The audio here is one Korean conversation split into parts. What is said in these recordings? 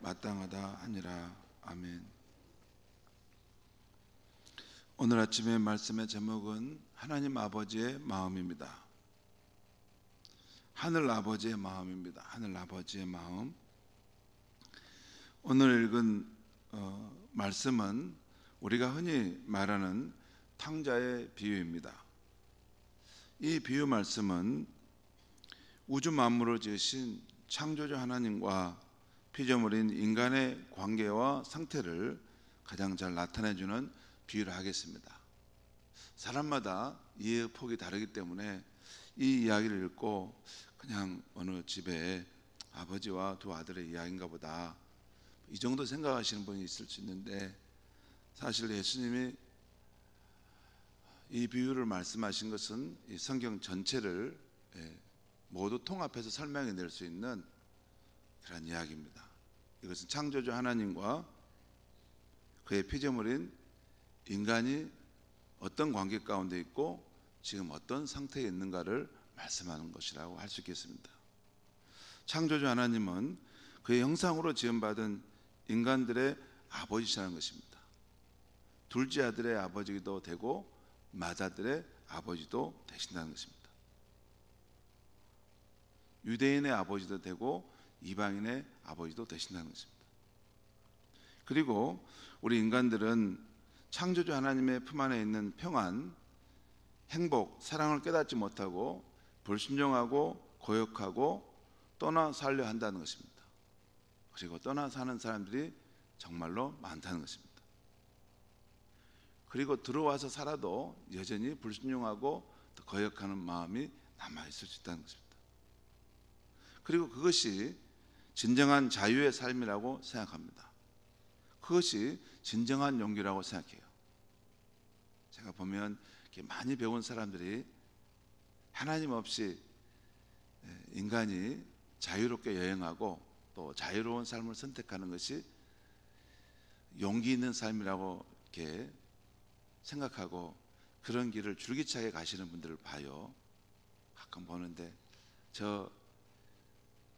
마땅하다 하니라. 아멘. 오늘 아침의 말씀의 제목은 하나님 아버지의 마음입니다. 하늘 아버지의 마음입니다. 하늘 아버지의 마음. 오늘 읽은 말씀은 우리가 흔히 말하는 탕자의 비유입니다. 이 비유 말씀은 우주 만물을 지으신 창조주 하나님과 피조물인 인간의 관계와 상태를 가장 잘 나타내주는 비유를 하겠습니다. 사람마다 이해의 폭이 다르기 때문에 이 이야기를 읽고 그냥 어느 집에 아버지와 두 아들의 이야기인가 보다 이 정도 생각하시는 분이 있을 수 있는데, 사실 예수님이 이 비유를 말씀하신 것은 이 성경 전체를 모두 통합해서 설명해 낼 수 있는 그런 이야기입니다. 이것은 창조주 하나님과 그의 피조물인 인간이 어떤 관계 가운데 있고 지금 어떤 상태에 있는가를 말씀하는 것이라고 할 수 있겠습니다. 창조주 하나님은 그의 형상으로 지음받은 인간들의 아버지시라는 것입니다. 둘째 아들의 아버지도 되고 맏아들의 아버지도 되신다는 것입니다. 유대인의 아버지도 되고 이방인의 아버지도 되신다는 것입니다. 그리고 우리 인간들은 창조주 하나님의 품 안에 있는 평안, 행복, 사랑을 깨닫지 못하고 불순종하고 고역하고 떠나 살려 한다는 것입니다. 그리고 떠나 사는 사람들이 정말로 많다는 것입니다. 그리고 들어와서 살아도 여전히 불순종하고 거역하는 마음이 남아있을 수 있다는 것입니다. 그리고 그것이 진정한 자유의 삶이라고 생각합니다. 그것이 진정한 용기라고 생각해요. 제가 보면 많이 배운 사람들이 하나님 없이 인간이 자유롭게 여행하고 또 자유로운 삶을 선택하는 것이 용기 있는 삶이라고 이렇게 생각하고 그런 길을 줄기차게 가시는 분들을 봐요. 가끔 보는데 저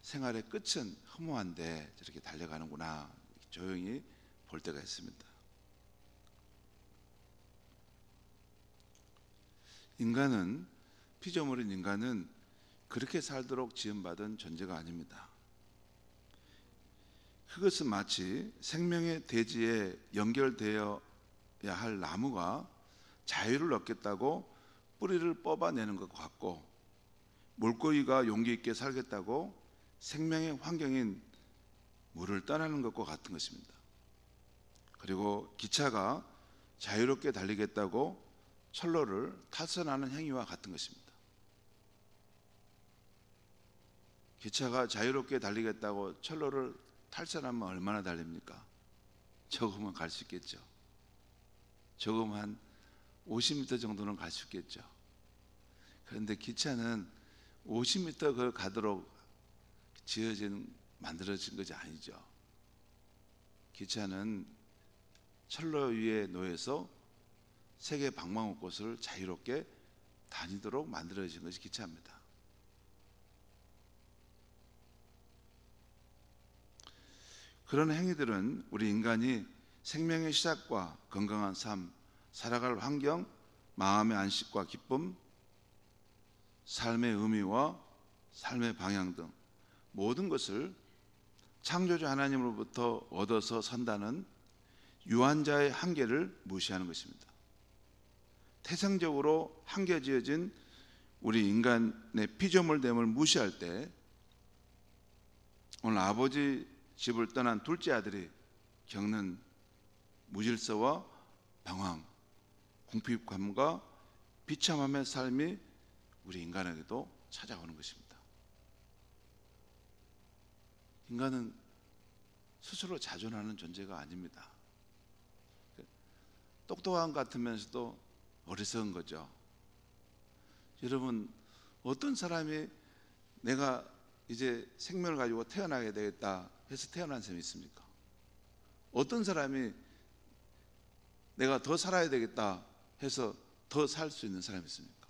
생활의 끝은 허무한데 저렇게 달려가는구나, 조용히 볼 때가 있습니다. 인간은, 피조물인 인간은 그렇게 살도록 지음받은 존재가 아닙니다. 그것은 마치 생명의 대지에 연결되어야 할 나무가 자유를 얻겠다고 뿌리를 뽑아내는 것 같고, 물고기가 용기 있게 살겠다고 생명의 환경인 물을 떠나는 것과 같은 것입니다. 그리고 기차가 자유롭게 달리겠다고 철로를 탈선하는 행위와 같은 것입니다. 기차가 자유롭게 달리겠다고 철로를 탈선하면 얼마나 달립니까? 조금은 갈 수 있겠죠. 조금 한 50m 정도는 갈 수 있겠죠. 그런데 기차는 50m 가도록 만들어진 것이 아니죠. 기차는 철로 위에 놓여서 세계 방방곳곳을 자유롭게 다니도록 만들어진 것이 기차입니다. 그런 행위들은 우리 인간이 생명의 시작과 건강한 삶, 살아갈 환경, 마음의 안식과 기쁨, 삶의 의미와 삶의 방향 등 모든 것을 창조주 하나님으로부터 얻어서 산다는 유한자의 한계를 무시하는 것입니다. 태생적으로 한계 지어진 우리 인간의 피조물됨을 무시할 때 오늘 아버지 집을 떠난 둘째 아들이 겪는 무질서와 방황, 궁핍감과 비참함의 삶이 우리 인간에게도 찾아오는 것입니다. 인간은 스스로 자존하는 존재가 아닙니다. 똑똑한 것 같으면서도 어리석은 거죠. 여러분, 어떤 사람이 내가 이제 생명을 가지고 태어나게 되겠다 해서 태어난 사람이 있습니까? 어떤 사람이 내가 더 살아야 되겠다 해서 더 살 수 있는 사람이 있습니까?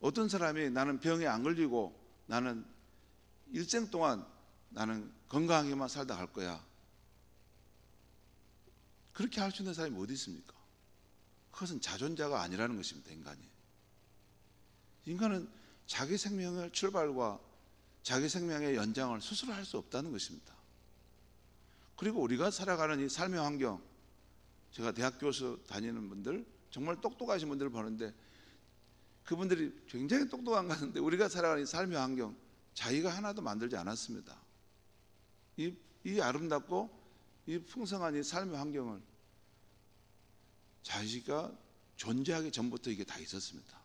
어떤 사람이 나는 병에 안 걸리고 나는 일생 동안 나는 건강하게만 살다 갈 거야. 그렇게 할 수 있는 사람이 어디 있습니까? 그것은 자존자가 아니라는 것입니다. 인간은 자기 생명의 출발과 자기 생명의 연장을 스스로 할 수 없다는 것입니다. 그리고 우리가 살아가는 이 삶의 환경, 제가 대학 교수 다니는 분들, 정말 똑똑하신 분들을 보는데 그분들이 굉장히 똑똑한 것 같은데 우리가 살아가는 이 삶의 환경, 자기가 하나도 만들지 않았습니다. 이 아름답고 이 풍성한 이 삶의 환경을 자기가 존재하기 전부터 이게 다 있었습니다.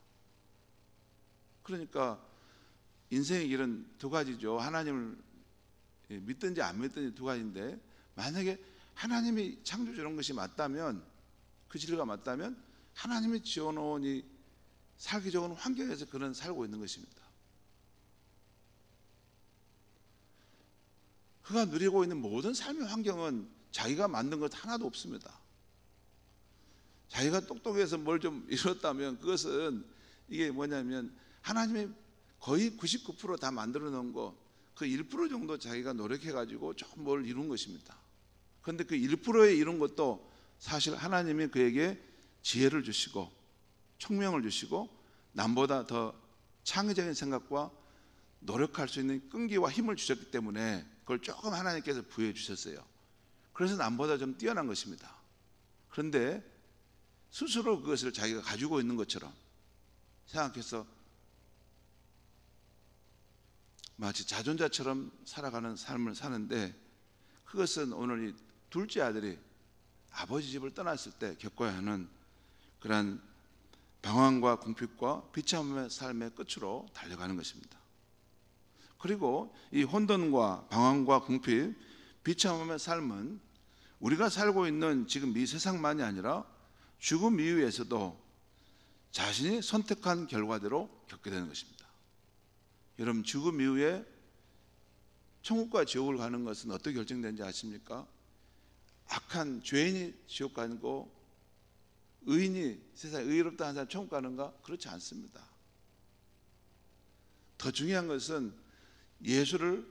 그러니까 인생의 길은 두 가지죠. 하나님을 믿든지 안 믿든지 두 가지인데, 만약에 하나님이 창조주는 것이 맞다면, 그 진리가 맞다면 하나님이 지어놓은 이 살기 좋은 환경에서 그는 살고 있는 것입니다. 그가 누리고 있는 모든 삶의 환경은 자기가 만든 것 하나도 없습니다. 자기가 똑똑해서 뭘 좀 이뤘다면 그것은 이게 뭐냐면 하나님이 거의 99% 다 만들어 놓은 거, 그 1% 정도 자기가 노력해 가지고 조금 뭘 이룬 것입니다. 그런데 그 1%에 이룬 것도 사실 하나님이 그에게 지혜를 주시고 총명을 주시고 남보다 더 창의적인 생각과 노력할 수 있는 끈기와 힘을 주셨기 때문에 그걸 조금 하나님께서 부여해 주셨어요. 그래서 남보다 좀 뛰어난 것입니다. 그런데 스스로 그것을 자기가 가지고 있는 것처럼 생각해서 마치 자존자처럼 살아가는 삶을 사는데, 그것은 오늘 이 둘째 아들이 아버지 집을 떠났을 때 겪어야 하는 그러한 방황과 궁핍과 비참함의 삶의 끝으로 달려가는 것입니다. 그리고 이 혼돈과 방황과 궁핍, 비참함의 삶은 우리가 살고 있는 지금 이 세상만이 아니라 죽음 이후에서도 자신이 선택한 결과대로 겪게 되는 것입니다. 여러분, 죽음 이후에 천국과 지옥을 가는 것은 어떻게 결정되는지 아십니까? 악한 죄인이 지옥 가는 거, 의인이, 세상에 의롭다 하는 사람 천국 가는가? 그렇지 않습니다. 더 중요한 것은 예수를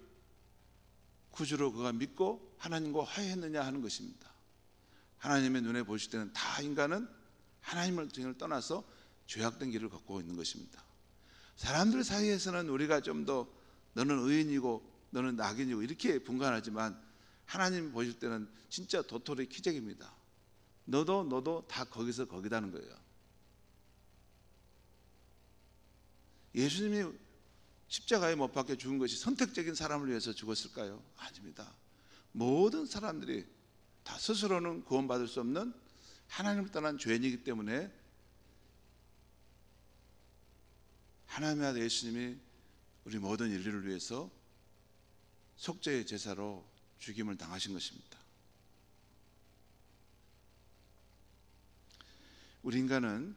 구주로 그가 믿고 하나님과 화해했느냐 하는 것입니다. 하나님의 눈에 보실 때는 다 인간은 하나님을 떠나서 죄악된 길을 걷고 있는 것입니다. 사람들 사이에서는 우리가 좀 더 너는 의인이고 너는 악인이고 이렇게 분간하지만 하나님 보실 때는 진짜 도토리 키재기입니다. 너도 다 거기서 거기다는 거예요. 예수님이 십자가에 못 박혀 죽은 것이 선택적인 사람을 위해서 죽었을까요? 아닙니다. 모든 사람들이 다 스스로는 구원받을 수 없는 하나님을 떠난 죄인이기 때문에 하나님의 아들 예수님이 우리 모든 인류를 위해서 속죄의 제사로 죽임을 당하신 것입니다. 우리 인간은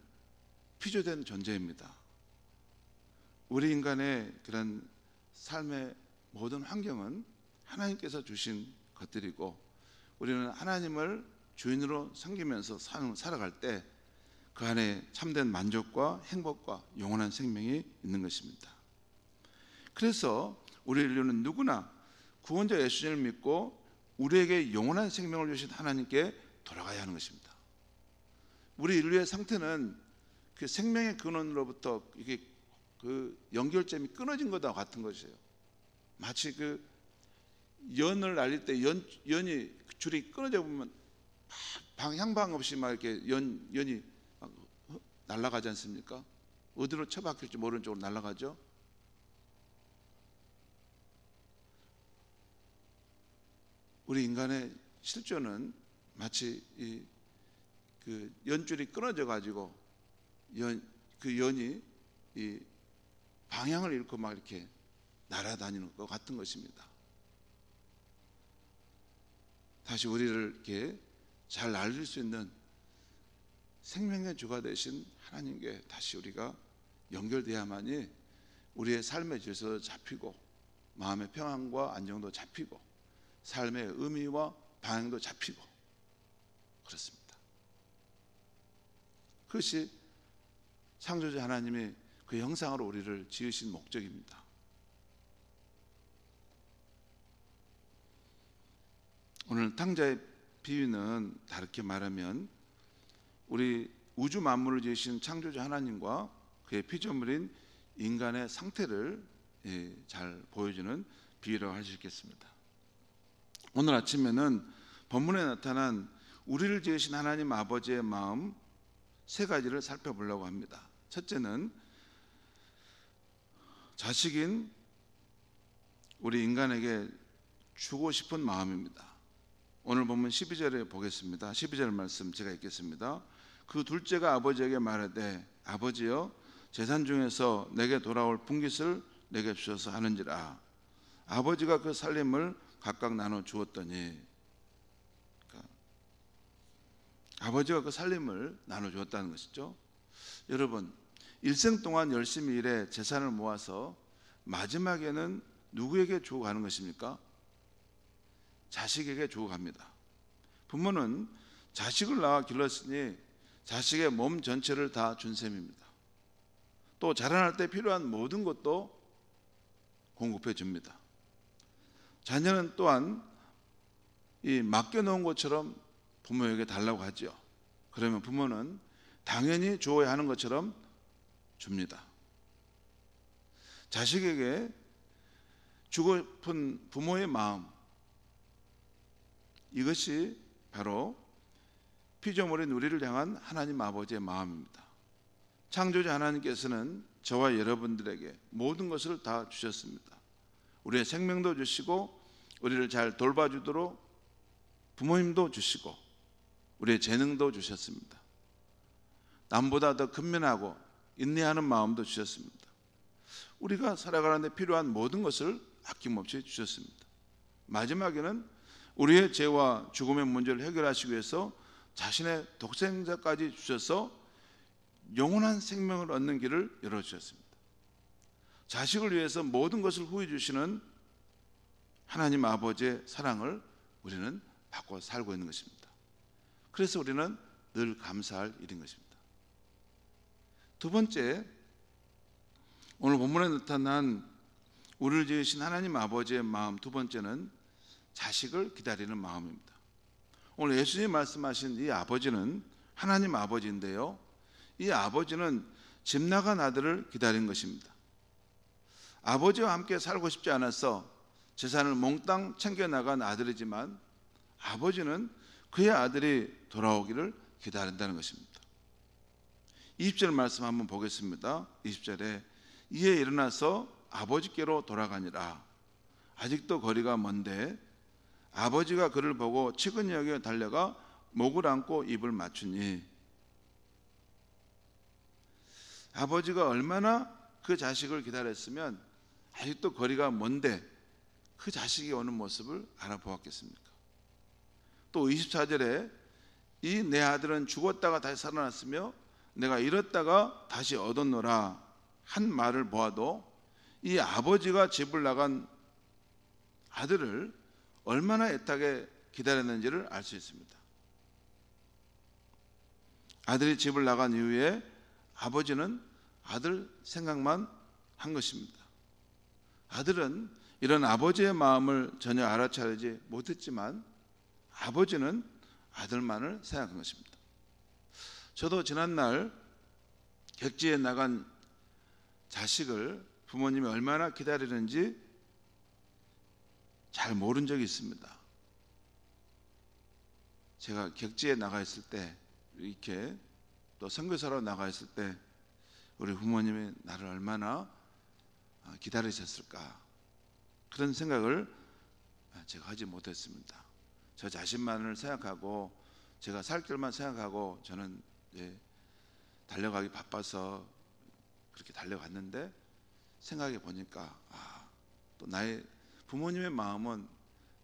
피조된 존재입니다. 우리 인간의 그런 삶의 모든 환경은 하나님께서 주신 것들이고, 우리는 하나님을 주인으로 섬기면서 살아갈 때 그 안에 참된 만족과 행복과 영원한 생명이 있는 것입니다. 그래서 우리 인류는 누구나 구원자 예수님을 믿고 우리에게 영원한 생명을 주신 하나님께 돌아가야 하는 것입니다. 우리 인류의 상태는 그 생명의 근원으로부터 이게 그 연결점이 끊어진 것과 같은 것이에요. 마치 그 연을 날릴 때 연이 줄이 끊어져 보면 방향방 없이 막 이렇게 연이 막 날아가지 않습니까? 어디로 처박힐지 모르는 쪽으로 날아가죠. 우리 인간의 실존은 마치 그 연줄이 끊어져 가지고 그 연이 이 방향을 잃고 막 이렇게 날아다니는 것 같은 것입니다. 다시 우리를 이렇게 잘 날릴 수 있는 생명의 주가 되신 하나님께 다시 우리가 연결돼야만이 우리의 삶의 질서도 잡히고 마음의 평안과 안정도 잡히고 삶의 의미와 방향도 잡히고 그렇습니다. 그것이 창조주 하나님이 그 형상으로 우리를 지으신 목적입니다. 오늘 탕자의 비유는 다르게 말하면 우리 우주 만물을 지으신 창조주 하나님과 그의 피조물인 인간의 상태를 잘 보여주는 비유라고 할 수 있겠습니다. 오늘 아침에는 본문에 나타난 우리를 지으신 하나님 아버지의 마음 세 가지를 살펴보려고 합니다. 첫째는 자식인 우리 인간에게 주고 싶은 마음입니다. 오늘 본문 12절에 보겠습니다. 12절 말씀 제가 읽겠습니다. 그 둘째가 아버지에게 말하되 아버지여 재산 중에서 내게 돌아올 분깃을 내게 주셔서 하는지라. 아버지가 그 살림을 각각 나눠 주었더니, 그러니까 아버지가 그 살림을 나눠 주었다는 것이죠. 여러분, 일생 동안 열심히 일해 재산을 모아서 마지막에는 누구에게 주고 가는 것입니까? 자식에게 주고 갑니다. 부모는 자식을 낳아 길렀으니 자식의 몸 전체를 다 준 셈입니다. 또 자라날 때 필요한 모든 것도 공급해 줍니다. 자녀는 또한 이 맡겨놓은 것처럼 부모에게 달라고 하죠. 그러면 부모는 당연히 주어야 하는 것처럼 줍니다. 자식에게 주고 싶은 부모의 마음, 이것이 바로 피조물인 우리를 향한 하나님 아버지의 마음입니다. 창조주 하나님께서는 저와 여러분들에게 모든 것을 다 주셨습니다. 우리의 생명도 주시고 우리를 잘 돌봐주도록 부모님도 주시고 우리의 재능도 주셨습니다. 남보다 더 근면하고 인내하는 마음도 주셨습니다. 우리가 살아가는 데 필요한 모든 것을 아낌없이 주셨습니다. 마지막에는 우리의 죄와 죽음의 문제를 해결하시기 위해서 자신의 독생자까지 주셔서 영원한 생명을 얻는 길을 열어주셨습니다. 자식을 위해서 모든 것을 후해 주시는 하나님 아버지의 사랑을 우리는 받고 살고 있는 것입니다. 그래서 우리는 늘 감사할 일인 것입니다. 두 번째, 오늘 본문에 나타난 우리를 지으신 하나님 아버지의 마음, 두 번째는 자식을 기다리는 마음입니다. 오늘 예수님이 말씀하신 이 아버지는 하나님 아버지인데요, 이 아버지는 집 나간 아들을 기다린 것입니다. 아버지와 함께 살고 싶지 않아서 재산을 몽땅 챙겨나간 아들이지만 아버지는 그의 아들이 돌아오기를 기다린다는 것입니다. 20절 말씀 한번 보겠습니다. 20절에 이에 일어나서 아버지께로 돌아가니라. 아직도 거리가 먼데 아버지가 그를 보고 치근히 여겨 달려가 목을 안고 입을 맞추니, 아버지가 얼마나 그 자식을 기다렸으면 아직도 거리가 먼데 그 자식이 오는 모습을 알아보았겠습니까? 또 24절에 이 내 아들은 죽었다가 다시 살아났으며 내가 잃었다가 다시 얻었노라 한 말을 보아도 이 아버지가 집을 나간 아들을 얼마나 애타게 기다렸는지를 알 수 있습니다. 아들이 집을 나간 이후에 아버지는 아들 생각만 한 것입니다. 아들은 이런 아버지의 마음을 전혀 알아차리지 못했지만 아버지는 아들만을 생각한 것입니다. 저도 지난날 객지에 나간 자식을 부모님이 얼마나 기다리는지 잘 모른 적이 있습니다. 제가 객지에 나가 있을 때, 이렇게 또 선교사로 나가 있을 때 우리 부모님이 나를 얼마나 기다리셨을까, 그런 생각을 제가 하지 못했습니다. 저 자신만을 생각하고 제가 살 길만 생각하고 저는 달려가기 바빠서 그렇게 달려갔는데, 생각해 보니까 또 나의 부모님의 마음은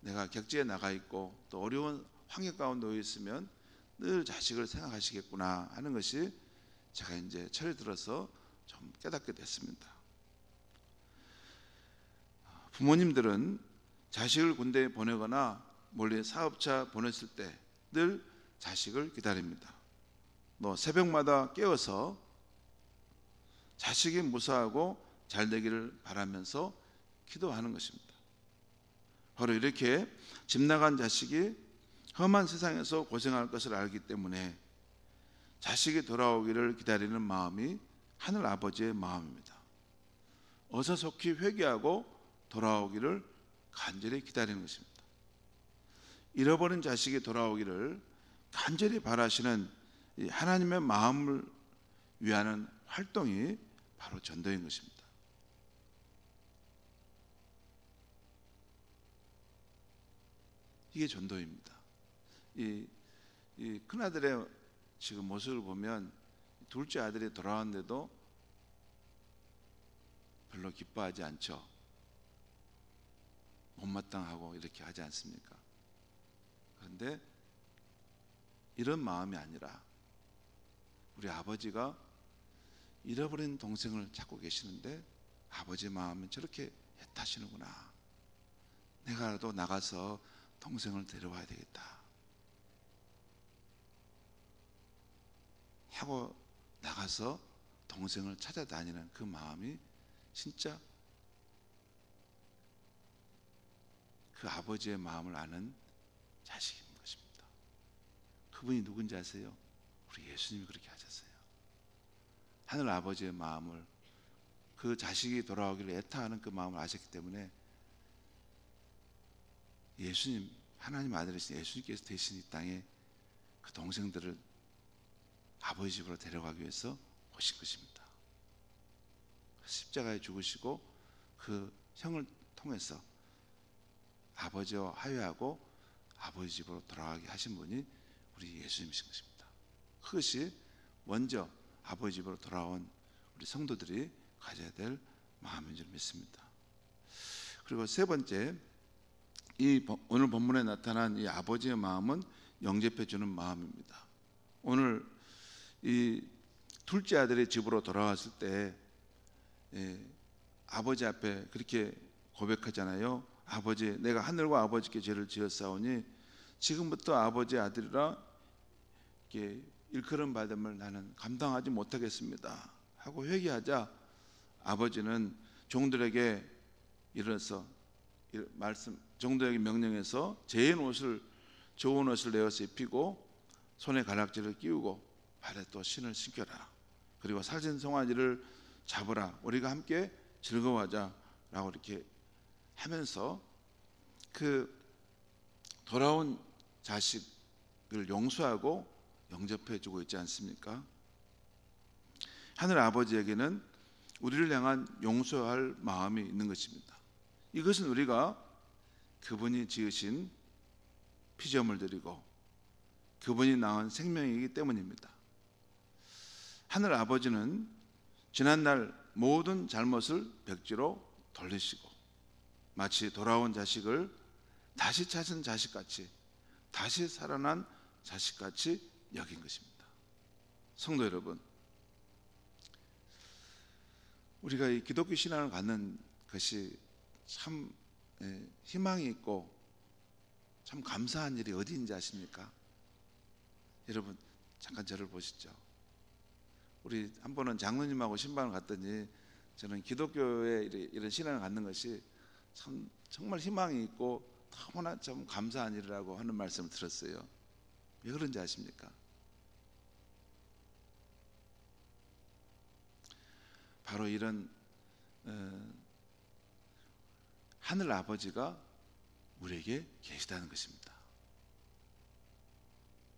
내가 객지에 나가 있고 또 어려운 환경 가운데 놓여 있으면 늘 자식을 생각하시겠구나 하는 것이 제가 이제 철이 들어서 좀 깨닫게 됐습니다. 부모님들은 자식을 군대에 보내거나 멀리 사업차 보냈을 때 늘 자식을 기다립니다. 또 새벽마다 깨워서 자식이 무사하고 잘 되기를 바라면서 기도하는 것입니다. 바로 이렇게 집 나간 자식이 험한 세상에서 고생할 것을 알기 때문에 자식이 돌아오기를 기다리는 마음이 하늘 아버지의 마음입니다. 어서 속히 회개하고 돌아오기를 간절히 기다리는 것입니다. 잃어버린 자식이 돌아오기를 간절히 바라시는 이 하나님의 마음을 위하는 활동이 바로 전도인 것입니다. 이게 전도입니다. 이 큰아들의 지금 모습을 보면 둘째 아들이 돌아왔는데도 별로 기뻐하지 않죠. 못마땅하고 이렇게 하지 않습니까? 그런데 이런 마음이 아니라 우리 아버지가 잃어버린 동생을 찾고 계시는데 아버지의 마음은 저렇게 애타시는구나. 내가라도 나가서 동생을 데려와야 되겠다 하고 나가서 동생을 찾아다니는 그 마음이 진짜 그 아버지의 마음을 아는 자식인 것입니다. 그분이 누군지 아세요? 우리 예수님이 그렇게 하셨어요. 하늘 아버지의 마음을, 그 자식이 돌아오기를 애타하는 그 마음을 아셨기 때문에 예수님, 하나님 아들이신 예수님께서 대신 이 땅에 그 동생들을 아버지 집으로 데려가기 위해서 오신 것입니다. 십자가에 죽으시고 그 형을 통해서 아버지와 화해하고 아버지 집으로 돌아가게 하신 분이 우리 예수님이신 것입니다. 그것이 먼저 아버지 집으로 돌아온 우리 성도들이 가져야 될 마음인 줄 믿습니다. 그리고 세 번째, 오늘 본문에 나타난 이 아버지의 마음은 영접해 주는 마음입니다. 오늘 이 둘째 아들의 집으로 돌아왔을 때 아버지 앞에 그렇게 고백하잖아요. 아버지, 내가 하늘과 아버지께 죄를 지었사오니 지금부터 아버지의 아들이라 이렇게 일컬음 받음을 나는 감당하지 못하겠습니다 하고 회개하자 아버지는 종들에게 일어서 종들에게 명령해서 좋은 옷을 내어서 입히고 손에 가락지를 끼우고 발에 또 신을 신겨라. 그리고 살찐 송아지를 잡으라. 우리가 함께 즐거워하자 라고 이렇게 하면서 그 돌아온 자식을 용서하고 영접해 주고 있지 않습니까? 하늘 아버지에게는 우리를 향한 용서할 마음이 있는 것입니다. 이것은 우리가 그분이 지으신 피조물들이고 그분이 낳은 생명이기 때문입니다. 하늘 아버지는 지난날 모든 잘못을 백지로 돌리시고 마치 돌아온 자식을 다시 찾은 자식같이, 다시 살아난 자식같이 여긴 것입니다. 성도 여러분, 우리가 이 기독교 신앙을 갖는 것이 참 희망이 있고 참 감사한 일이 어디인지 아십니까? 여러분 잠깐 저를 보시죠. 우리 한 번은 장로님하고 신방을 갔더니 저는 기독교에 이런 신앙을 갖는 것이 정말 희망이 있고 너무나 좀 감사한 일이라고 하는 말씀을 들었어요. 왜 그런지 아십니까? 바로 이런 하늘 아버지가 우리에게 계시다는 것입니다.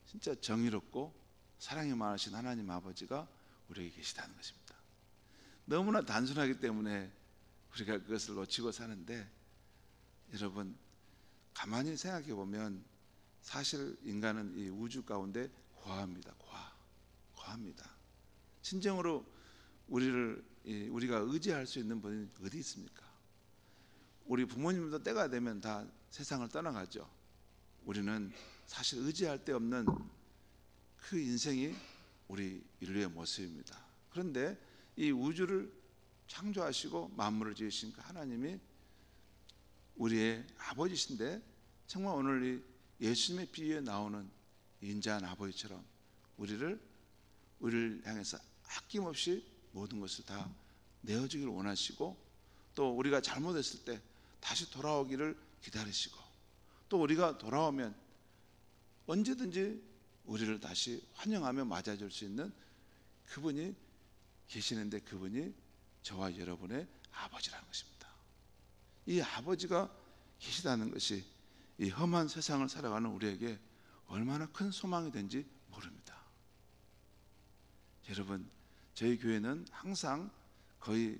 진짜 정의롭고 사랑이 많으신 하나님 아버지가 우리에게 계시다는 것입니다. 너무나 단순하기 때문에 우리가 그것을 놓치고 사는데, 여러분 가만히 생각해 보면 사실 인간은 이 우주 가운데 고아입니다. 고아입니다. 진정으로 우리가 의지할 수 있는 분이 어디 있습니까? 우리 부모님도 때가 되면 다 세상을 떠나가죠. 우리는 사실 의지할 데 없는 그 인생이 우리 인류의 모습입니다. 그런데 이 우주를 창조하시고 만물을 지으신 그 하나님이 우리의 아버지신데, 정말 오늘 이 예수님의 비유에 나오는 인자한 아버지처럼 우리를 향해서 아낌없이 모든 것을 다 내어주기를 원하시고, 또 우리가 잘못했을 때 다시 돌아오기를 기다리시고 또 우리가 돌아오면 언제든지 우리를 다시 환영하며 맞아줄 수 있는 그분이 계시는데, 그분이 저와 여러분의 아버지라는 것입니다. 이 아버지가 계시다는 것이 이 험한 세상을 살아가는 우리에게 얼마나 큰 소망이 된지 모릅니다. 여러분, 저희 교회는 항상 거의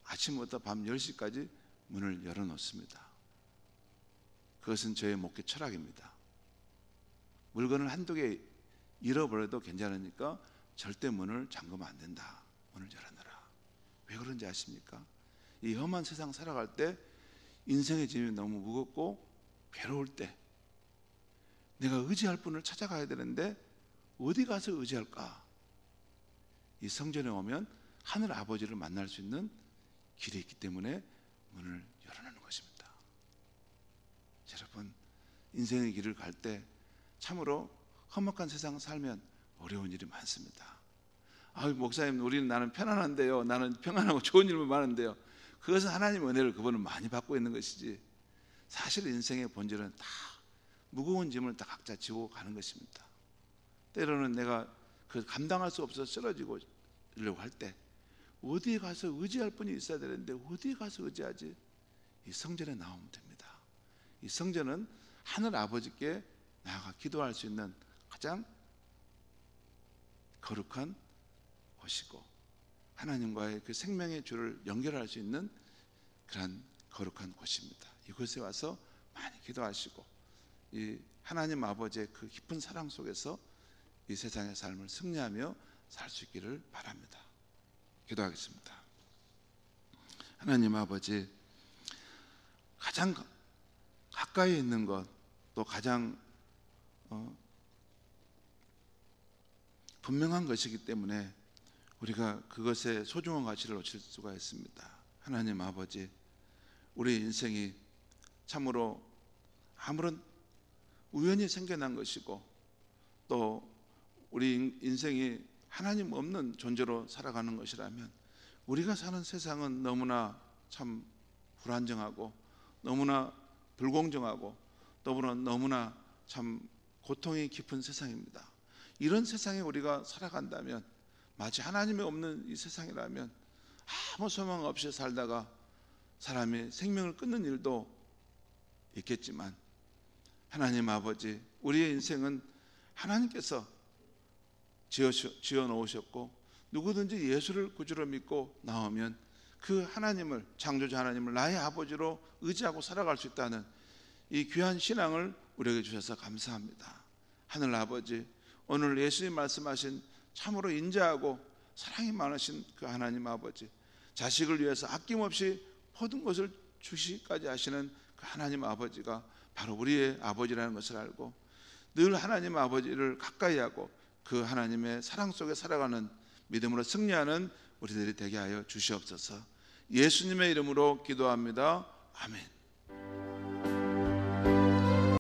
아침부터 밤 10시까지 문을 열어놓습니다. 그것은 저의 목회 철학입니다. 물건을 한두 개 잃어버려도 괜찮으니까 절대 문을 잠그면 안 된다. 문을 열어놔라. 왜 그런지 아십니까? 이 험한 세상 살아갈 때 인생의 짐이 너무 무겁고 괴로울 때 내가 의지할 분을 찾아가야 되는데 어디 가서 의지할까? 이 성전에 오면 하늘 아버지를 만날 수 있는 길이 있기 때문에 문을 열어놓는 것입니다. 여러분, 인생의 길을 갈 때 참으로 험악한 세상 살면 어려운 일이 많습니다. 목사님, 나는 편안한데요, 나는 평안하고 좋은 일만 많은데요. 그것은 하나님의 은혜를 그분은 많이 받고 있는 것이지, 사실 인생의 본질은 다 무거운 짐을 다 각자 지고 가는 것입니다. 때로는 내가 그 감당할 수 없어서 쓰러지고 이러려고 할 때 어디에 가서 의지할 분이 있어야 되는데 어디에 가서 의지하지? 이 성전에 나오면 됩니다. 이 성전은 하늘 아버지께 나아가 기도할 수 있는 가장 거룩한 곳이고, 하나님과의 그 생명의 줄을 연결할 수 있는 그런 거룩한 곳입니다. 이곳에 와서 많이 기도하시고 이 하나님 아버지의 그 깊은 사랑 속에서 이 세상의 삶을 승리하며 살 수 있기를 바랍니다. 기도하겠습니다. 하나님 아버지, 가장 가까이 있는 것, 또 가장 분명한 것이기 때문에 우리가 그것의 소중한 가치를 놓칠 수가 있습니다. 하나님 아버지, 우리 인생이 참으로 아무런 우연히 생겨난 것이고 또 우리 인생이 하나님 없는 존재로 살아가는 것이라면 우리가 사는 세상은 너무나 참 불안정하고 너무나 불공정하고 너무나 참 고통이 깊은 세상입니다. 이런 세상에 우리가 살아간다면, 마치 하나님이 없는 이 세상이라면 아무 소망 없이 살다가 사람이 생명을 끊는 일도 있겠지만, 하나님 아버지, 우리의 인생은 하나님께서 지어 놓으셨고 누구든지 예수를 구주로 믿고 나오면 그 하나님을, 창조자 하나님을 나의 아버지로 의지하고 살아갈 수 있다는 이 귀한 신앙을 우리에게 주셔서 감사합니다. 하늘 아버지, 오늘 예수님 말씀하신 참으로 인자하고 사랑이 많으신 그 하나님 아버지, 자식을 위해서 아낌없이 모든 것을 주시기까지 하시는 그 하나님 아버지가 바로 우리의 아버지라는 것을 알고 늘 하나님 아버지를 가까이 하고 그 하나님의 사랑 속에 살아가는 믿음으로 승리하는 우리들이 되게 하여 주시옵소서. 예수님의 이름으로 기도합니다. 아멘.